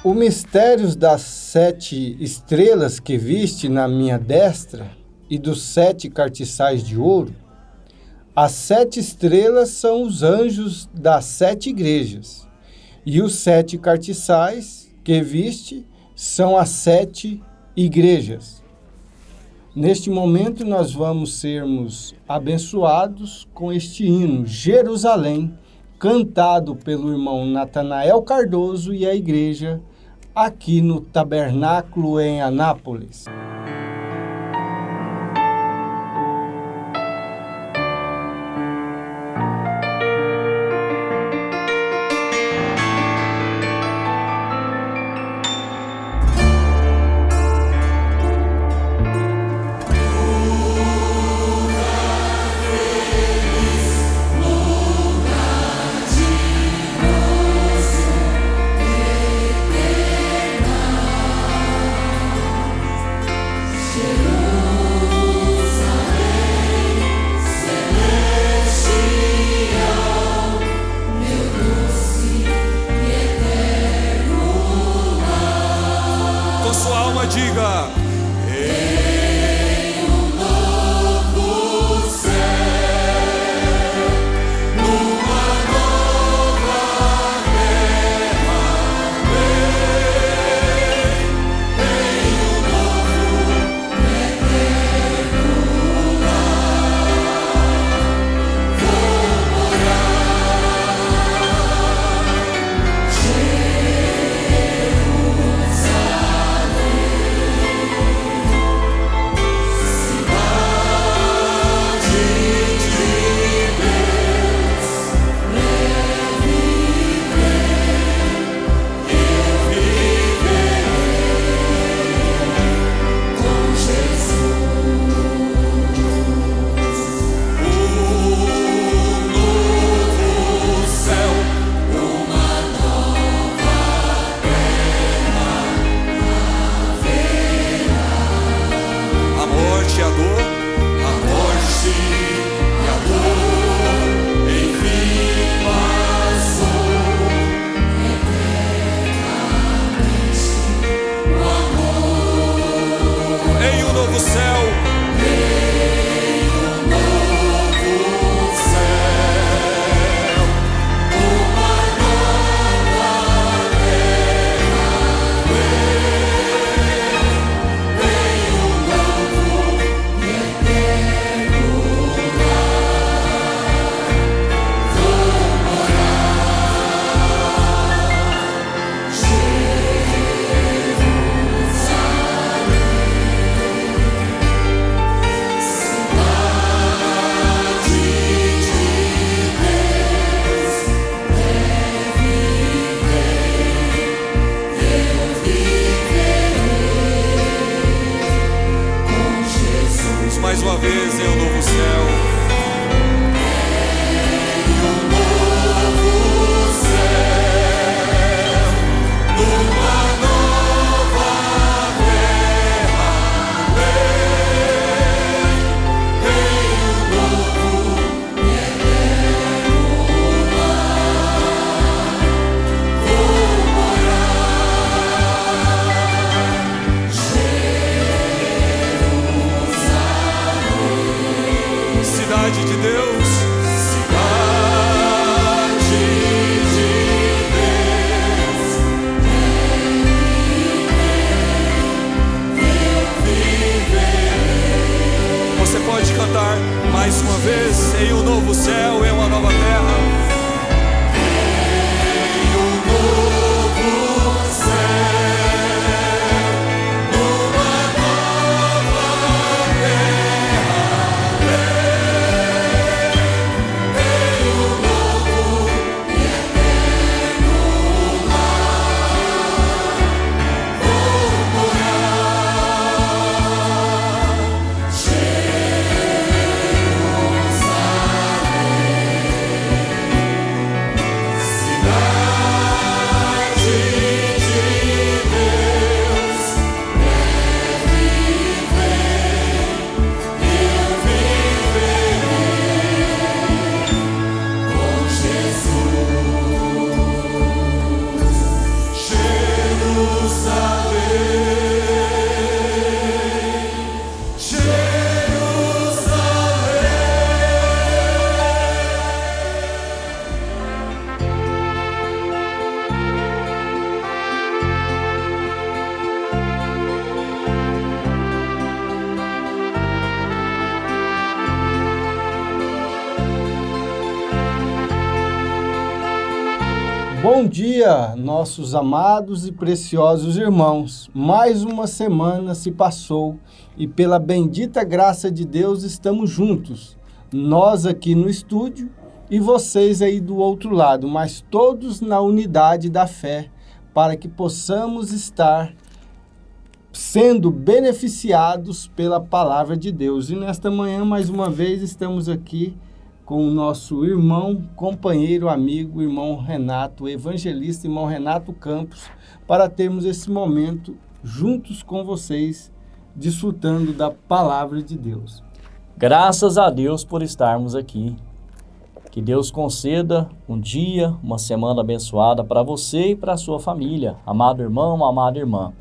O mistério das 7 estrelas que viste na minha destra e dos 7 cartiçais de ouro. As 7 estrelas são os anjos das 7 igrejas, e os 7 cartiçais que viste são as 7 igrejas. Neste momento nós vamos sermos abençoados com este hino, Jerusalém, cantado pelo irmão Natanael Cardoso e a igreja aqui no Tabernáculo em Anápolis. Diga, em um novo céu, numa nova terra, em um novo eterno lar, vou morar. Mais uma vez em um novo céu. Em um novo céu, numa nova terra, em um novo e eterno lar, vou morar. Cidade de Deus, cidade de Deus, eu viverei. você pode cantar mais uma vez em um novo céu, em uma nova terra. Em um novo céu, numa nova terra, em um novo e eterno lar, vou morar. Jerusalém. Bom dia, nossos amados e preciosos irmãos. Mais uma semana se passou e pela bendita graça de Deus estamos juntos. Nós aqui no estúdio e vocês aí do outro lado, mas todos na unidade da fé, para que possamos estar sendo beneficiados pela palavra de Deus. E nesta manhã, mais uma vez, estamos aqui com o nosso irmão, companheiro, amigo, irmão Renato, evangelista, irmão Renato Campos, para termos esse momento juntos com vocês, desfrutando da palavra de Deus. Graças a Deus por estarmos aqui. Que Deus conceda um dia, uma semana abençoada para você e para a sua família, amado irmão, amada irmã.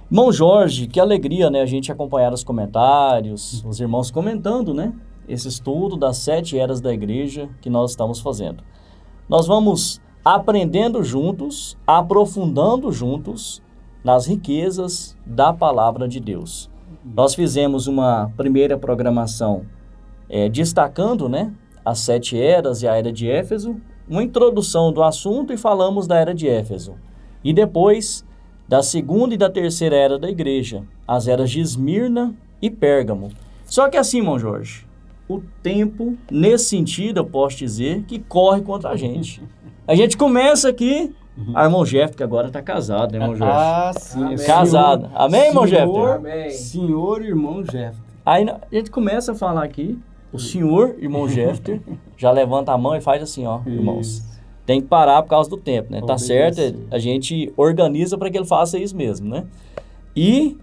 Irmão Jorge, que alegria, né, a gente acompanhar os comentários, os irmãos comentando, né, esse estudo das 7 eras da igreja que nós estamos fazendo. Nós vamos aprendendo juntos, aprofundando juntos nas riquezas da palavra de Deus. Nós fizemos uma primeira programação destacando, né, as 7 eras e a era de Éfeso, uma introdução do assunto e falamos da era de Éfeso. E depois da segunda e da terceira era da igreja, as eras de Esmirna e Pérgamo. Só que assim, irmão Jorge, o tempo, nesse sentido, eu posso dizer que corre contra a gente. A gente começa aqui, a irmão Jefter, que agora está casado, né, irmão Jorge? Ah, sim. Amém. Casado. Amém, irmão Jefter? Amém. Senhor irmão Jefter. Aí a gente começa a falar aqui, o senhor irmão Jefter já levanta a mão e faz assim, ó, irmãos. Tem que parar por causa do tempo, né? Tá certo? A gente organiza para que ele faça isso mesmo, né? E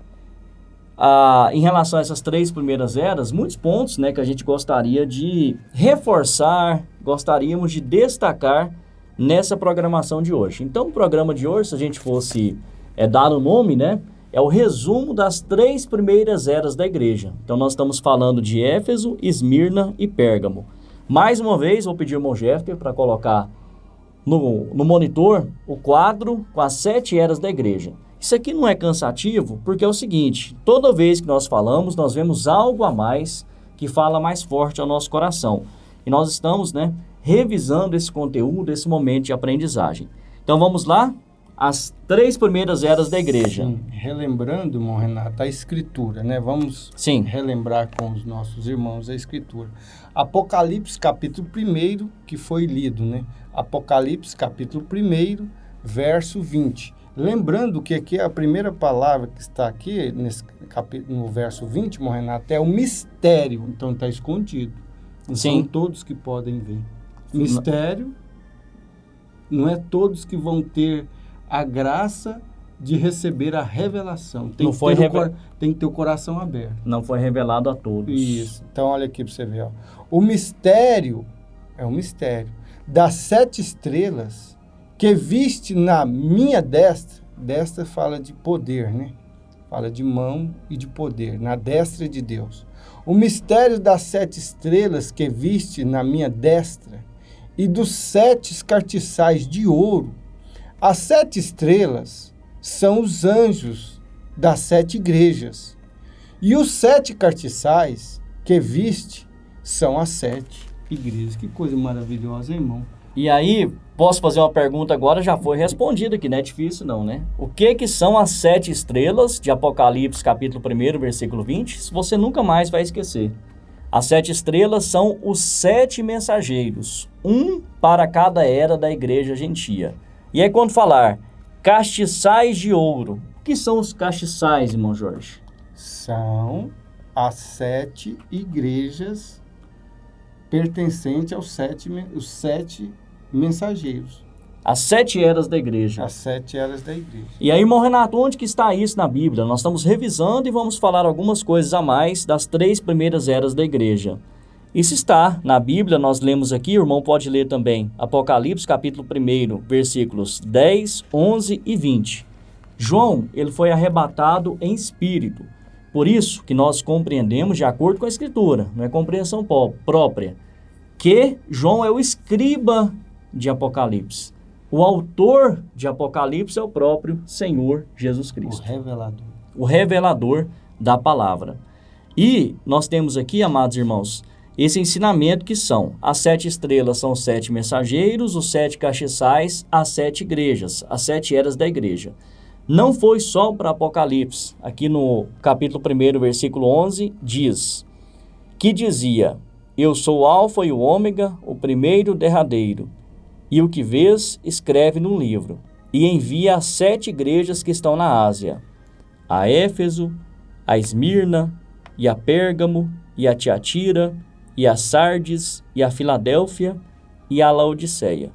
em relação a essas 3 primeiras eras, muitos pontos, né, que a gente gostaria de reforçar, gostaríamos de destacar nessa programação de hoje. Então, o programa de hoje, se a gente fosse dar o nome, né, é o resumo das 3 primeiras eras da igreja. Então, nós estamos falando de Éfeso, Esmirna e Pérgamo. Mais uma vez, vou pedir ao irmão Jefter para colocar no monitor o quadro com as 7 eras da igreja. Isso aqui não é cansativo porque é o seguinte, toda vez que nós falamos, nós vemos algo a mais que fala mais forte ao nosso coração. E nós estamos, né, revisando esse conteúdo, esse momento de aprendizagem. Então vamos lá? As 3 primeiras eras da igreja. Sim, relembrando, irmão Renato, a escritura, né? Vamos relembrar com os nossos irmãos a escritura. Apocalipse, capítulo 1, que foi lido, né? Apocalipse, capítulo 1, verso 20. Lembrando que aqui a primeira palavra que está aqui, no verso 20, irmão Renato, é o mistério. Então está escondido. Não são todos que podem ver. Mistério, não é todos que vão ter a graça de receber a revelação. Tem que ter o coração aberto. Não foi revelado a todos. Isso. Então, olha aqui para você ver. Ó. O mistério é um mistério das 7 estrelas que viste na minha destra. Destra fala de poder, né? Fala de mão e de poder, na destra de Deus. O mistério das 7 estrelas que viste na minha destra e dos 7 castiçais de ouro. As 7 estrelas são os anjos das 7 igrejas. E os 7 castiçais que viste são as 7 igrejas. Que coisa maravilhosa, hein, irmão? E aí, posso fazer uma pergunta agora? Já foi respondida, que não é difícil não, né? O que são as 7 estrelas de Apocalipse, capítulo 1, versículo 20? Isso você nunca mais vai esquecer. As 7 estrelas são os 7 mensageiros, um para cada era da igreja gentia. E aí, quando falar castiçais de ouro, o que são os castiçais, irmão Jorge? São as 7 igrejas pertencentes aos 7 mensageiros. As 7 eras da igreja. As 7 eras da igreja. E aí, irmão Renato, onde que está isso na Bíblia? Nós estamos revisando e vamos falar algumas coisas a mais das 3 primeiras eras da igreja. Isso está na Bíblia, nós lemos aqui, o irmão pode ler também, Apocalipse, capítulo 1, versículos 10, 11 e 20. João, ele foi arrebatado em espírito. Por isso que nós compreendemos de acordo com a Escritura, não é compreensão própria, que João é o escriba de Apocalipse. O autor de Apocalipse é o próprio Senhor Jesus Cristo. O revelador. O revelador da palavra. E nós temos aqui, amados irmãos, esse ensinamento que são: as 7 estrelas são os 7 mensageiros, os 7 castiçais, as 7 igrejas, as 7 eras da igreja. Não foi só para Apocalipse. Aqui no capítulo 1, versículo 11, diz, que dizia: eu sou o Alfa e o Ômega, o primeiro e o derradeiro. E o que vês, escreve no livro, e envia às 7 igrejas que estão na Ásia: a Éfeso, a Esmirna, e a Pérgamo, e a Tiatira, e a Sardes, e a Filadélfia, e a Laodiceia.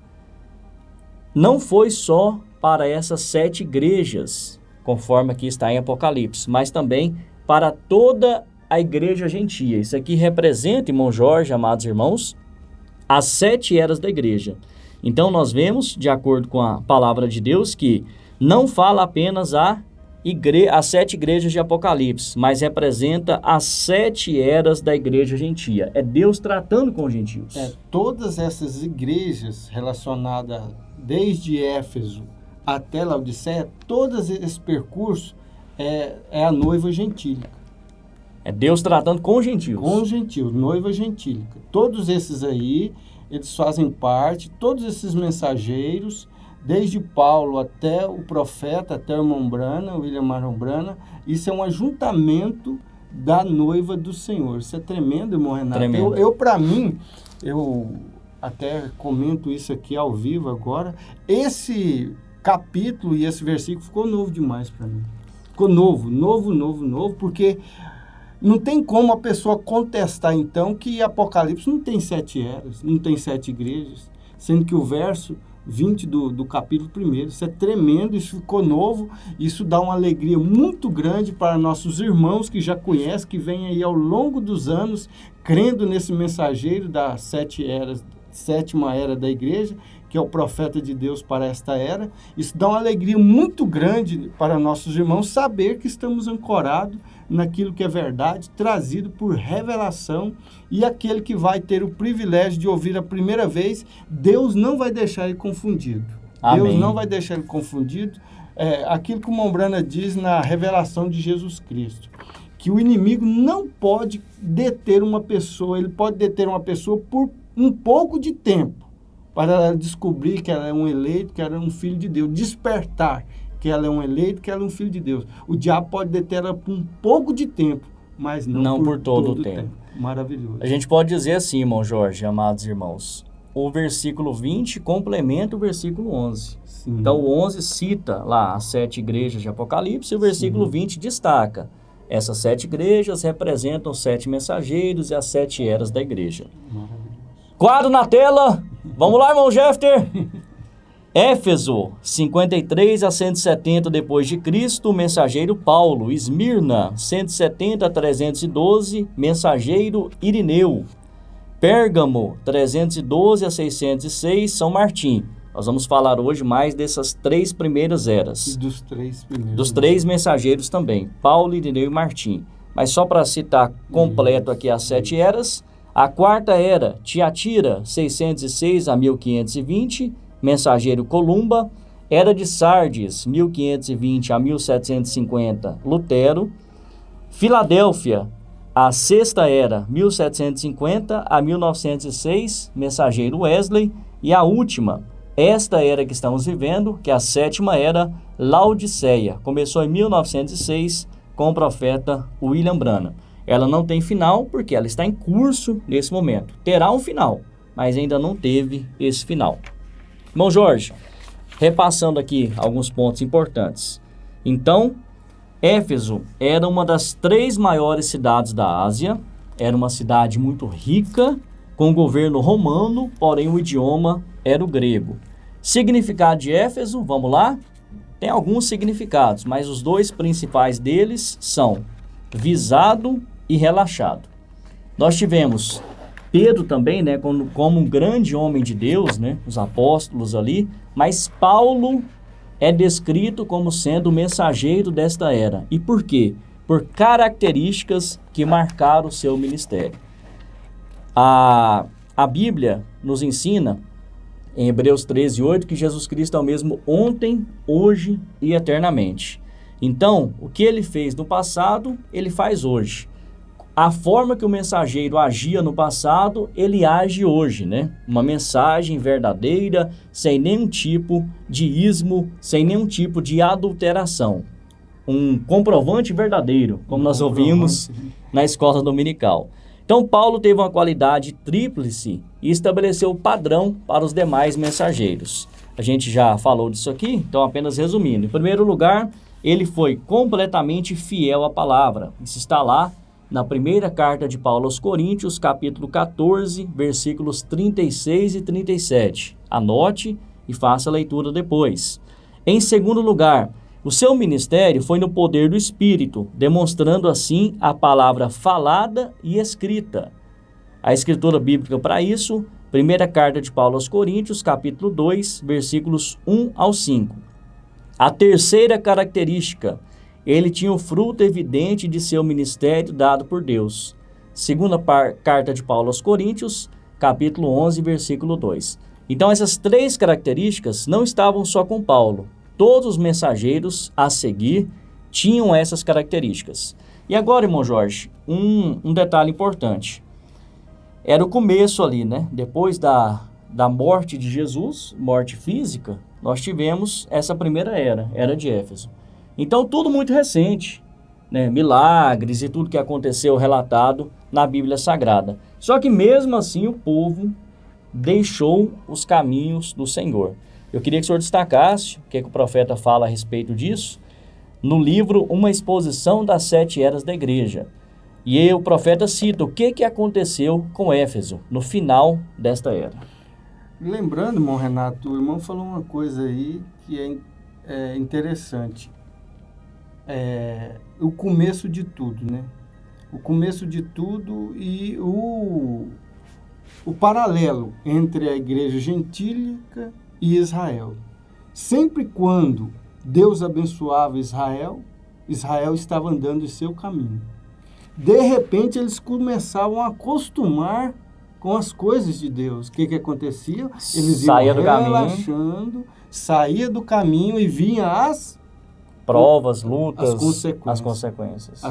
Não foi só para essas 7 igrejas, conforme aqui está em Apocalipse, mas também para toda a igreja gentia. Isso aqui representa, irmão Jorge, amados irmãos, as 7 eras da igreja. Então nós vemos, de acordo com a palavra de Deus, que não fala apenas as 7 igrejas de Apocalipse, mas representa as 7 eras da igreja gentia. É Deus tratando com os gentios. Todas essas igrejas relacionadas desde Éfeso até Laodiceia, todos esse percurso é a noiva gentílica. É Deus tratando com os gentios. Com os gentios, noiva gentílica. Todos esses aí, eles fazem parte, todos esses mensageiros, desde Paulo até o profeta, até o irmão Branham, William Marion Branham, isso é um ajuntamento da noiva do Senhor. Isso é tremendo, irmão Renato. Tremendo. Para mim, eu até comento isso aqui ao vivo agora, esse capítulo e esse versículo ficou novo demais para mim. Ficou novo, porque não tem como a pessoa contestar, então, que Apocalipse não tem 7 eras, não tem 7 igrejas, sendo que o verso 20 do capítulo 1, isso é tremendo, isso ficou novo, isso dá uma alegria muito grande para nossos irmãos que já conhecem, que vêm aí ao longo dos anos, crendo nesse mensageiro das 7 eras, 7ª era da igreja, que é o profeta de Deus para esta era. Isso dá uma alegria muito grande para nossos irmãos saber que estamos ancorados naquilo que é verdade, trazido por revelação, e aquele que vai ter o privilégio de ouvir a primeira vez, Deus não vai deixar ele confundido. Amém. Deus não vai deixar ele confundido. Aquilo que o Mombrana diz na revelação de Jesus Cristo, que o inimigo não pode deter uma pessoa, ele pode deter uma pessoa por um pouco de tempo, para ela descobrir que ela é um eleito, que ela é um filho de Deus, despertar que ela é um eleito, que ela é um filho de Deus. O diabo pode deter ela por um pouco de tempo, mas não por todo o tempo. Maravilhoso. A gente pode dizer assim, irmão Jorge, amados irmãos, o versículo 20 complementa o versículo 11. Sim. Então o 11 cita lá as 7 igrejas de Apocalipse, e o versículo 20 destaca: essas 7 igrejas representam os 7 mensageiros e as 7 eras da igreja. Maravilhoso. Quadro na tela. Vamos lá, irmão Jefter. Éfeso, 53 a 170 depois de Cristo, mensageiro Paulo. Esmirna, 170 a 312, mensageiro Irineu. Pérgamo, 312 a 606, São Martim. Nós vamos falar hoje mais dessas 3 primeiras eras. E dos 3 primeiros. Dos 3 mensageiros também, Paulo, Irineu e Martim. Mas só para citar completo aqui as 7 eras, a 4ª era, Tiatira, 606 a 1520, mensageiro Columba. Era de Sardes, 1520 a 1750, Lutero. Filadélfia, a 6ª era, 1750 a 1906, mensageiro Wesley. E a última, esta era que estamos vivendo, que é a 7ª era, Laodiceia. Começou em 1906 com o profeta William Branham. Ela não tem final porque ela está em curso nesse momento. Terá um final, mas ainda não teve esse final. Irmão Jorge, repassando aqui alguns pontos importantes. Então, Éfeso era uma das 3 maiores cidades da Ásia. Era uma cidade muito rica, com governo romano, porém o idioma era o grego. Significado de Éfeso, vamos lá? Tem alguns significados, mas os 2 principais deles são visado e relaxado. Nós tivemos Pedro também, né, como um grande homem de Deus, né, os apóstolos ali, mas Paulo é descrito como sendo o mensageiro desta era. E por quê? Por características que marcaram o seu ministério. A Bíblia nos ensina, em Hebreus 13:8, que Jesus Cristo é o mesmo ontem, hoje e eternamente. Então, o que ele fez no passado, ele faz hoje. a forma que o mensageiro agia no passado, ele age hoje, né? Uma mensagem verdadeira, sem nenhum tipo de ismo, sem nenhum tipo de adulteração. Um comprovante verdadeiro, como nós ouvimos na escola dominical. Então, Paulo teve uma qualidade tríplice e estabeleceu o padrão para os demais mensageiros. A gente já falou disso aqui, então apenas resumindo. Em primeiro lugar, ele foi completamente fiel à palavra. Isso está lá na primeira carta de Paulo aos Coríntios, capítulo 14, versículos 36 e 37. Anote e faça a leitura depois. Em segundo lugar, o seu ministério foi no poder do Espírito, demonstrando assim a palavra falada e escrita. A escritura bíblica para isso, primeira carta de Paulo aos Coríntios, capítulo 2, versículos 1 ao 5. A terceira característica, ele tinha o fruto evidente de seu ministério dado por Deus. Segunda carta de Paulo aos Coríntios, capítulo 11, versículo 2. Então essas três características não estavam só com Paulo. Todos os mensageiros a seguir tinham essas características. E agora, irmão Jorge, um detalhe importante. Era o começo ali, né? Depois da morte de Jesus, morte física, nós tivemos essa primeira era de Éfeso. Então, tudo muito recente, né? Milagres e tudo que aconteceu relatado na Bíblia Sagrada. Só que mesmo assim o povo deixou os caminhos do Senhor. Eu queria que o senhor destacasse o que o profeta fala a respeito disso no livro Uma Exposição das 7 Eras da Igreja. E aí o profeta cita o que aconteceu com Éfeso no final desta era. Lembrando, irmão Renato, o irmão falou uma coisa aí que é interessante. O começo de tudo, né? O começo de tudo e o paralelo entre a igreja gentílica e Israel. Sempre quando Deus abençoava Israel, Israel estava andando em seu caminho. De repente, eles começavam a acostumar com as coisas de Deus. O que acontecia? Eles iam relaxando, saía do caminho e vinha as provas, lutas, as consequências.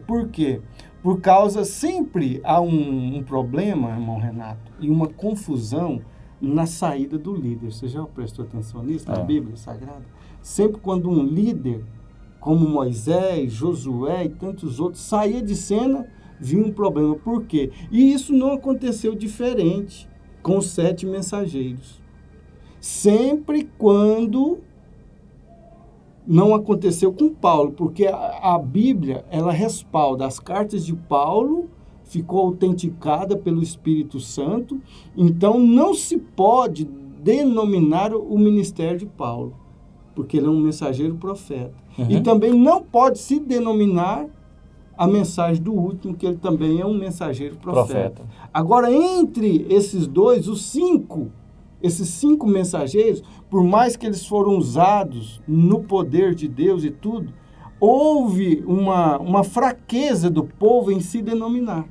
Por quê? Por causa, sempre há um problema, irmão Renato, e uma confusão na saída do líder. Você já prestou atenção nisso na Bíblia Sagrada? Sempre quando um líder, como Moisés, Josué e tantos outros, saía de cena, vinha um problema. Por quê? E isso não aconteceu diferente com os 7 mensageiros. Sempre quando não aconteceu com Paulo, porque a Bíblia, ela respalda as cartas de Paulo, ficou autenticada pelo Espírito Santo, então não se pode denominar o ministério de Paulo, porque ele é um mensageiro profeta. E também não pode se denominar a mensagem do último, que ele também é um mensageiro profeta. Agora, entre esses dois, esses 5 mensageiros, por mais que eles foram usados no poder de Deus e tudo, houve uma fraqueza do povo em se denominar,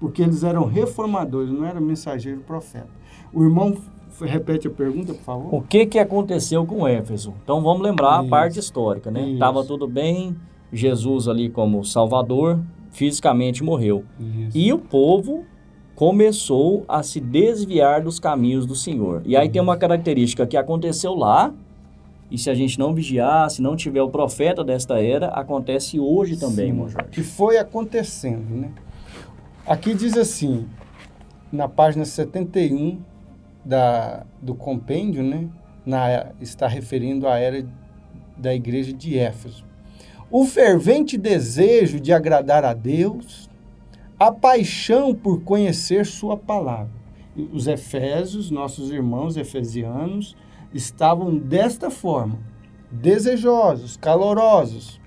porque eles eram reformadores, não eram mensageiro profeta. O irmão repete a pergunta, por favor. O que aconteceu com Éfeso? Então vamos lembrar a parte histórica, né? Estava tudo bem, Jesus ali como Salvador, fisicamente morreu. E o povo começou a se desviar dos caminhos do Senhor. E aí tem uma característica que aconteceu lá, e se a gente não vigiar, se não tiver o profeta desta era, acontece hoje também, irmão Jorge. Que foi acontecendo, né? Aqui diz assim, na página 71 do compêndio, né? Está referindo à era da igreja de Éfeso. O fervente desejo de agradar a Deus, a paixão por conhecer sua palavra. Os efésios, nossos irmãos efesianos, estavam desta forma, desejosos, calorosos.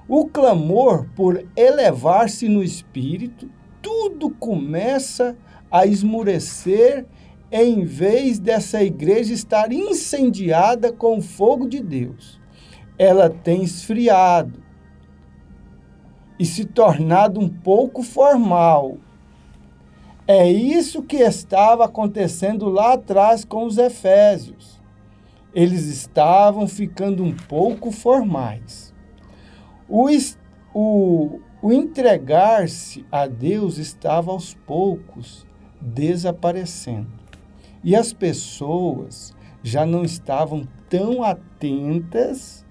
O clamor por elevar-se no espírito, tudo começa a esmurecer em vez dessa igreja estar incendiada com o fogo de Deus. Ela tem esfriado e se tornado um pouco formal. É isso que estava acontecendo lá atrás com os efésios. Eles estavam ficando um pouco formais. o entregar-se a Deus estava aos poucos desaparecendo. E as pessoas já não estavam tão atentas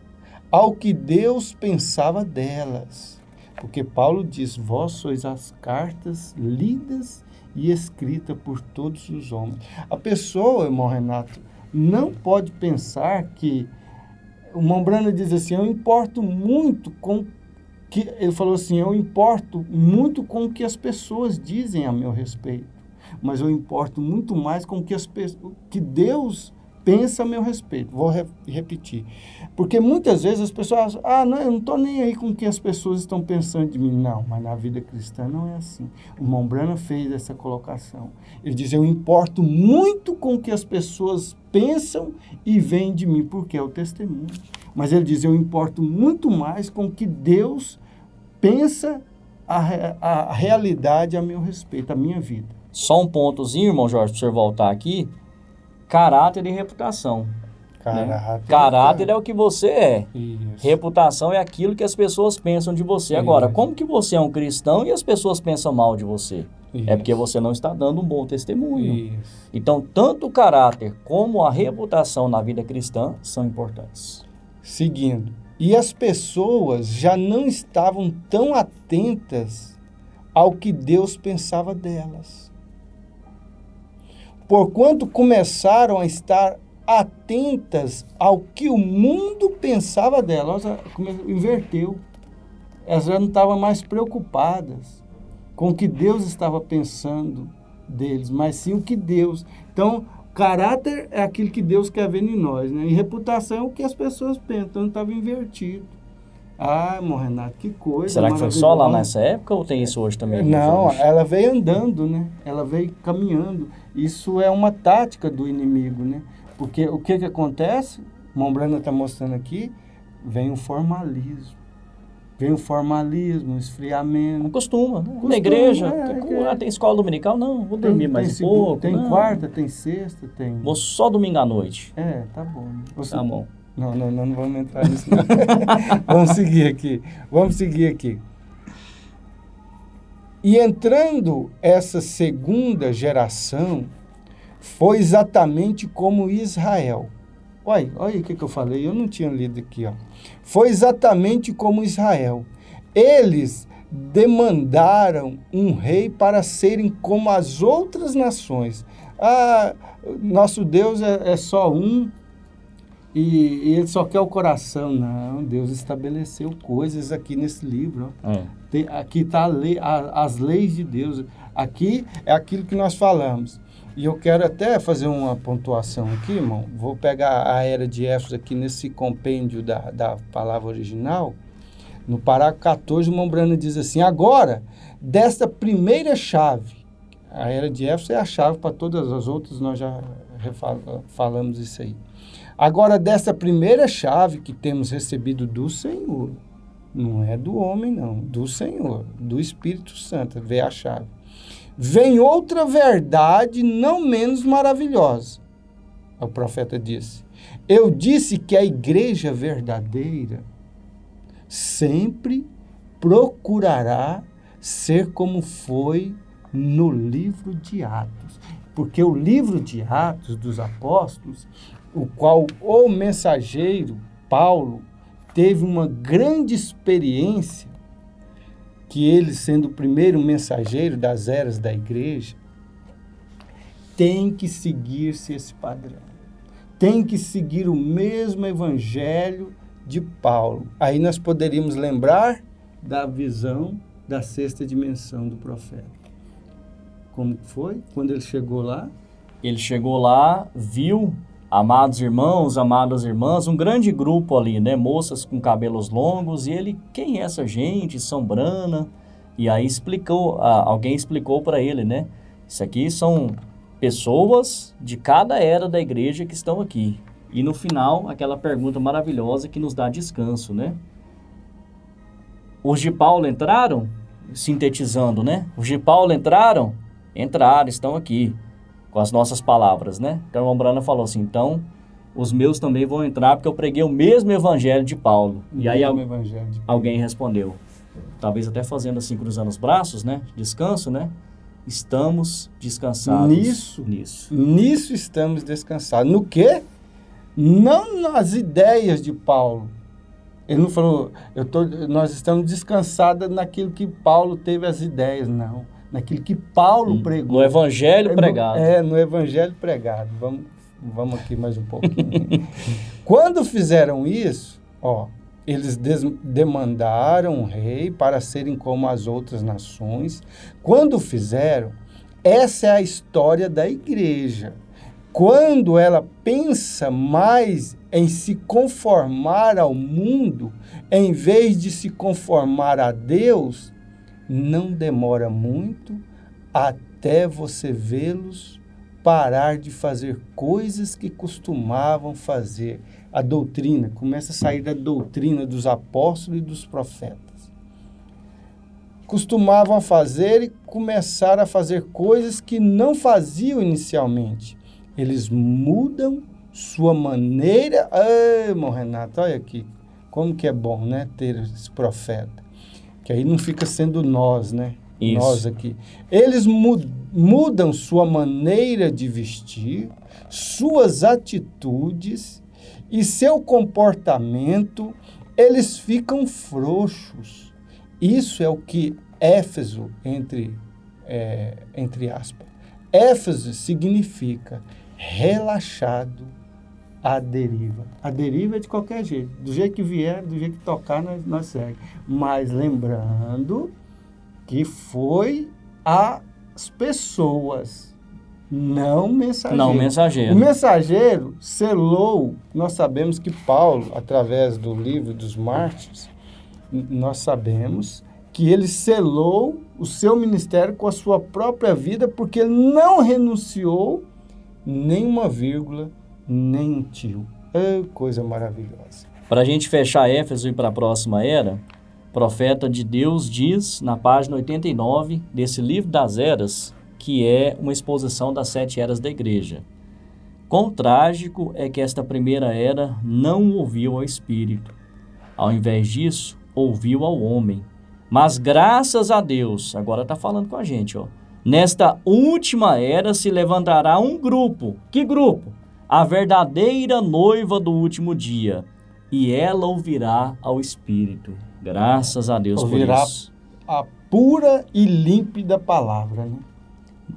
ao que Deus pensava delas. Porque Paulo diz, vós sois as cartas lidas e escritas por todos os homens. A pessoa, irmão Renato, não pode pensar que... O Mombrana diz assim, eu importo muito com... Ele falou assim, eu importo muito com o que as pessoas dizem a meu respeito, mas eu importo muito mais com o que Deus pensa a meu respeito. Vou repetir. Porque muitas vezes as pessoas acham, não, eu não estou nem aí com o que as pessoas estão pensando de mim. Não, mas na vida cristã não é assim. O Mombrana fez essa colocação. Ele diz, eu importo muito com o que as pessoas pensam e veem de mim, porque é o testemunho. Mas ele diz, eu importo muito mais com o que Deus pensa a realidade a meu respeito, a minha vida. Só um pontozinho, irmão Jorge, para o senhor voltar aqui. Caráter e reputação. Caráter é o que você é. Isso. Reputação é aquilo que as pessoas pensam de você. Agora, Isso. como que você é um cristão e as pessoas pensam mal de você? Isso. É porque você não está dando um bom testemunho. Isso. Então, tanto o caráter como a reputação na vida cristã são importantes. Seguindo. E as pessoas já não estavam tão atentas ao que Deus pensava delas. Porquanto começaram a estar atentas ao que o mundo pensava delas. Inverteu. Elas já não estavam mais preocupadas com o que Deus estava pensando deles, mas sim o que Deus... Então, caráter é aquilo que Deus quer ver em nós, né? E reputação é o que as pessoas pensam. Então, estava invertido. Irmão Renato, que coisa. Será que foi só lá nessa época ou tem isso hoje também? Não, ela veio andando, né? Ela veio caminhando. Isso é uma tática do inimigo, né? Porque o que acontece? Mombrana está mostrando aqui, vem o formalismo. Vem o formalismo, o esfriamento. Não costuma, né? Na igreja, tem escola dominical, não, vou dormir mais um pouco. Tem não. quarta, tem sexta, tem... Vou só domingo à noite. Tá bom. Tá bom. Não vamos entrar nisso, não. Vamos seguir aqui. E entrando essa segunda geração, foi exatamente como Israel. Olha o que eu falei, eu não tinha lido aqui, ó. Foi exatamente como Israel. Eles demandaram um rei para serem como as outras nações. Nosso Deus é só um e ele só quer o coração. Não, Deus estabeleceu coisas aqui nesse livro. Ó. Aqui está as leis de Deus. Aqui é aquilo que nós falamos. E eu quero até fazer uma pontuação aqui, irmão. Vou pegar a Era de Éfeso aqui nesse compêndio da palavra original. No parágrafo 14, o Mombrana diz assim, agora, desta primeira chave, a Era de Éfeso é a chave para todas as outras, nós já falamos isso aí. Agora, dessa primeira chave que temos recebido do Senhor, não é do homem, não, do Senhor, do Espírito Santo, vê a chave. Vem outra verdade não menos maravilhosa. O profeta disse, eu disse que a igreja verdadeira sempre procurará ser como foi no livro de Atos. Porque o livro de Atos dos Apóstolos, o qual o mensageiro Paulo teve uma grande experiência, que ele, sendo o primeiro mensageiro das eras da igreja, tem que seguir-se esse padrão. Tem que seguir o mesmo evangelho de Paulo. Aí nós poderíamos lembrar da visão da sexta dimensão do profeta. Como foi? Quando ele chegou lá? Ele chegou lá, viu, amados irmãos, amadas irmãs, um grande grupo ali, né? Moças com cabelos longos, e ele, quem é essa gente? Sombrana. E aí alguém explicou para ele, né? Isso aqui são pessoas de cada era da igreja que estão aqui. E no final, aquela pergunta maravilhosa que nos dá descanso, né? Os de Paulo entraram? Sintetizando, né? Os de Paulo entraram? Entraram, estão aqui. Com as nossas palavras, né? Então, o Mombrana falou assim, então, os meus também vão entrar porque eu preguei o mesmo evangelho de Paulo. E aí alguém respondeu, talvez até fazendo assim, cruzando os braços, né? Descanso, né? Estamos descansados Nisso estamos descansados. No quê? Não nas ideias de Paulo. Ele não falou, nós estamos descansados naquilo que Paulo teve as ideias, não. Naquilo que Paulo pregou. No evangelho pregado. No evangelho pregado. Vamos aqui mais um pouquinho. Quando fizeram isso, eles demandaram um rei para serem como as outras nações. Quando fizeram, essa é a história da igreja. Quando ela pensa mais em se conformar ao mundo, em vez de se conformar a Deus, não demora muito até você vê-los parar de fazer coisas que costumavam fazer. A doutrina, começa a sair da doutrina dos apóstolos e dos profetas. Costumavam fazer e começaram a fazer coisas que não faziam inicialmente. Eles mudam sua maneira... irmão Renato, olha aqui, como que é bom, né, ter esse profeta. Que aí não fica sendo nós, né? Isso. Nós aqui. Eles mudam sua maneira de vestir, suas atitudes e seu comportamento, eles ficam frouxos. Isso é o que Éfeso, entre aspas, Éfeso significa relaxado à deriva. A deriva é de qualquer jeito. Do jeito que vier, do jeito que tocar, nós segue. Mas lembrando que foi as pessoas, não mensageiro. O mensageiro selou. Nós sabemos que Paulo, através do livro dos Mártires, nós sabemos que ele selou o seu ministério com a sua própria vida, porque ele não renunciou nem uma vírgula, nem um tio. Coisa maravilhosa. Para a gente fechar Éfeso e para a próxima era, o profeta de Deus diz, na página 89 desse livro das eras, que é uma exposição das 7 eras da igreja. Quão trágico é que esta primeira era não ouviu ao Espírito. Ao invés disso, ouviu ao homem. Mas graças a Deus, agora está falando com a gente, nesta última era se levantará um grupo. Que grupo? A verdadeira noiva do último dia. E ela ouvirá ao Espírito. Graças a Deus por isso. A pura e límpida palavra, né?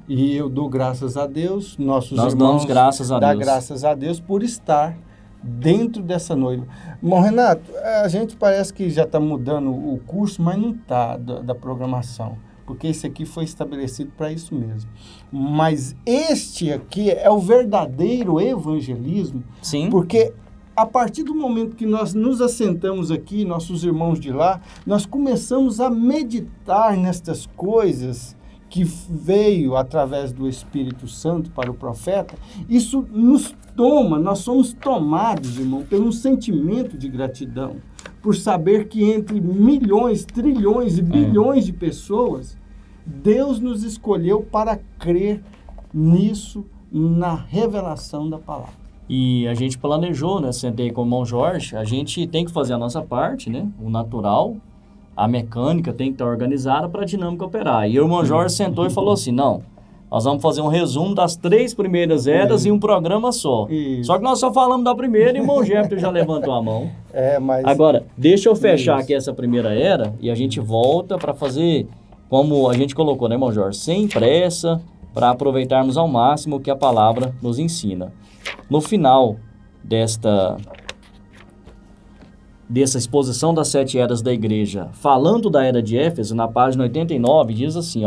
E eu dou graças a Deus, nós irmãos damos graças a Deus. Graças a Deus por estar dentro dessa noiva. Bom, Renato, a gente parece que já está mudando o curso, mas não está da programação, porque esse aqui foi estabelecido para isso mesmo. Mas este aqui é o verdadeiro evangelismo, sim, porque a partir do momento que nós nos assentamos aqui, nossos irmãos de lá, nós começamos a meditar nestas coisas que veio através do Espírito Santo para o profeta. Isso nos toma, nós somos tomados, irmão, por um sentimento de gratidão, por saber que entre milhões, trilhões e bilhões de pessoas, Deus nos escolheu para crer nisso, na revelação da palavra. E a gente planejou, né? Sentei com o irmão Jorge, a gente tem que fazer a nossa parte, né? O natural, a mecânica tem que estar organizada para a dinâmica operar. E o irmão Jorge sentou e falou assim, não, nós vamos fazer um resumo das 3 primeiras eras em um programa só. Isso. Só que nós só falamos da primeira e o irmão Jefferson já levantou a mão. Mas... Agora, deixa eu fechar aqui essa primeira era e a gente volta para fazer, como a gente colocou, né, irmão Jorge? Sem pressa, para aproveitarmos ao máximo o que a palavra nos ensina. No final dessa exposição das 7 eras da igreja, falando da era de Éfeso, na página 89, diz assim,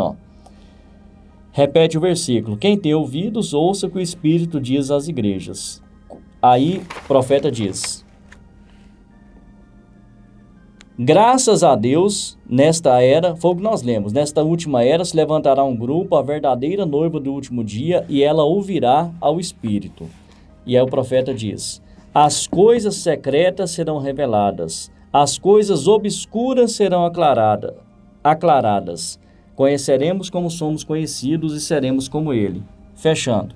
repete o versículo, quem tem ouvidos, ouça o que o Espírito diz às igrejas. Aí o profeta diz, graças a Deus, nesta era, foi o que nós lemos, nesta última era se levantará um grupo, a verdadeira noiva do último dia, e ela ouvirá ao Espírito. E aí o profeta diz, as coisas secretas serão reveladas, as coisas obscuras serão aclaradas. Conheceremos como somos conhecidos e seremos como ele. Fechando.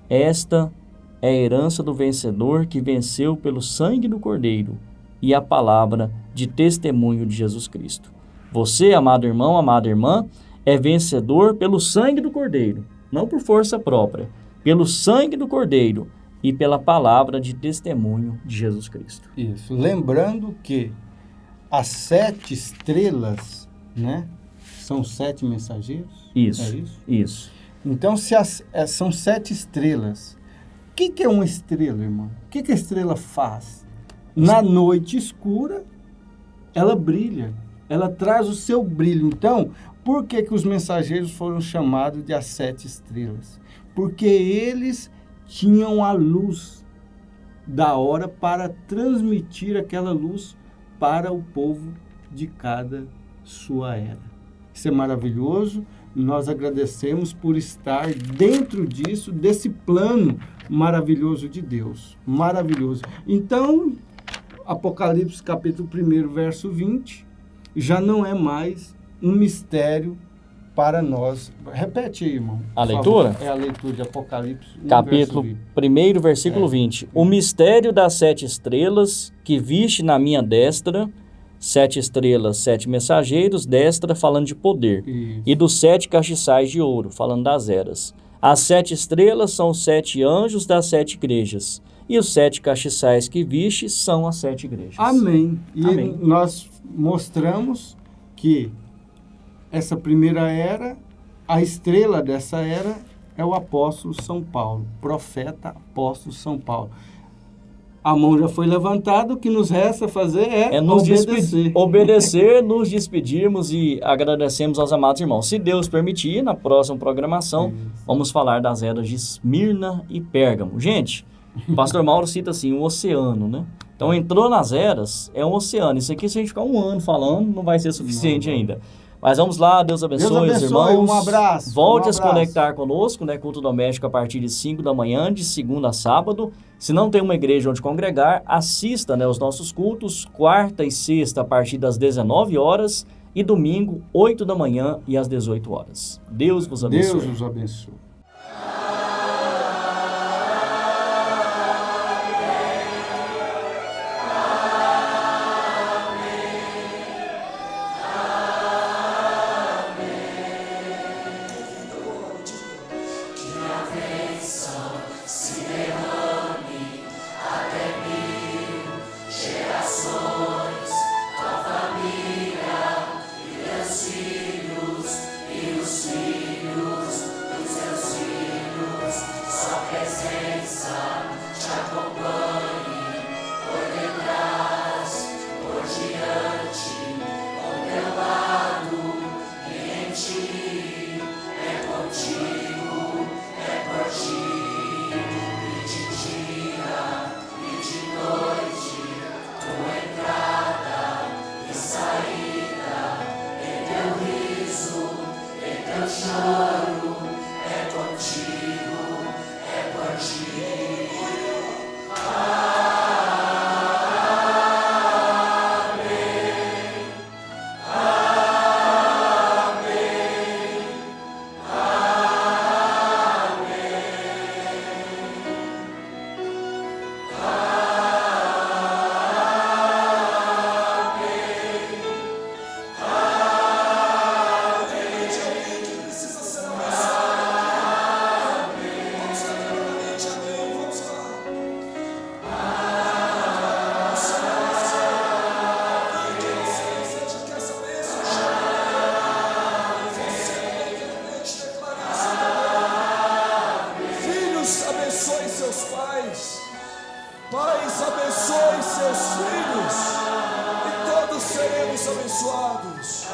Esta é a herança do vencedor que venceu pelo sangue do Cordeiro e a palavra de testemunho de Jesus Cristo. Você, amado irmão, amada irmã, é vencedor pelo sangue do Cordeiro, não por força própria, pelo sangue do Cordeiro e pela palavra de testemunho de Jesus Cristo. Isso. Lembrando que as 7 estrelas, né, são 7 mensageiros. Isso, É isso? isso. Então, se são 7 estrelas, o que é uma estrela, irmão? O que a estrela faz? Na noite escura, ela brilha. Ela traz o seu brilho. Então, por que os mensageiros foram chamados de as 7 estrelas? Porque eles tinham a luz da hora para transmitir aquela luz para o povo de cada sua era. Isso é maravilhoso. Nós agradecemos por estar dentro disso, desse plano maravilhoso de Deus. Maravilhoso. Então, Apocalipse capítulo 1, verso 20, já não é mais um mistério para nós. Repete aí, irmão. A leitura? É a leitura de Apocalipse 1, Capítulo verso 1, versículo 20. O mistério das 7 estrelas que viste na minha destra, 7 estrelas, 7 mensageiros, destra falando de poder. Isso. E dos 7 castiçais de ouro, falando das eras. As 7 estrelas são os 7 anjos das 7 igrejas. E os 7 castiçais que viste são as 7 igrejas. Amém. E Amém. nós mostramos que essa primeira era, a estrela dessa era é o apóstolo São Paulo, profeta apóstolo São Paulo. A mão já foi levantada, o que nos resta fazer é nos obedecer. obedecer, nos despedirmos e agradecemos aos amados irmãos. Se Deus permitir, na próxima programação, vamos falar das eras de Esmirna e Pérgamo. Gente, o pastor Mauro cita assim, um oceano, né? Então, entrou nas eras, é um oceano. Isso aqui, se a gente ficar um ano falando, não vai ser suficiente ainda. Mas vamos lá, Deus abençoe, os irmãos. Um abraço. Volte um a se conectar conosco, né? Culto doméstico a partir de 5 da manhã, de segunda a sábado. Se não tem uma igreja onde congregar, assista, né, os nossos cultos, quarta e sexta a partir das 19 horas e domingo, 8 da manhã e às 18 horas. Deus vos abençoe. Deus os abençoe. Pais, abençoe seus filhos e todos seremos abençoados.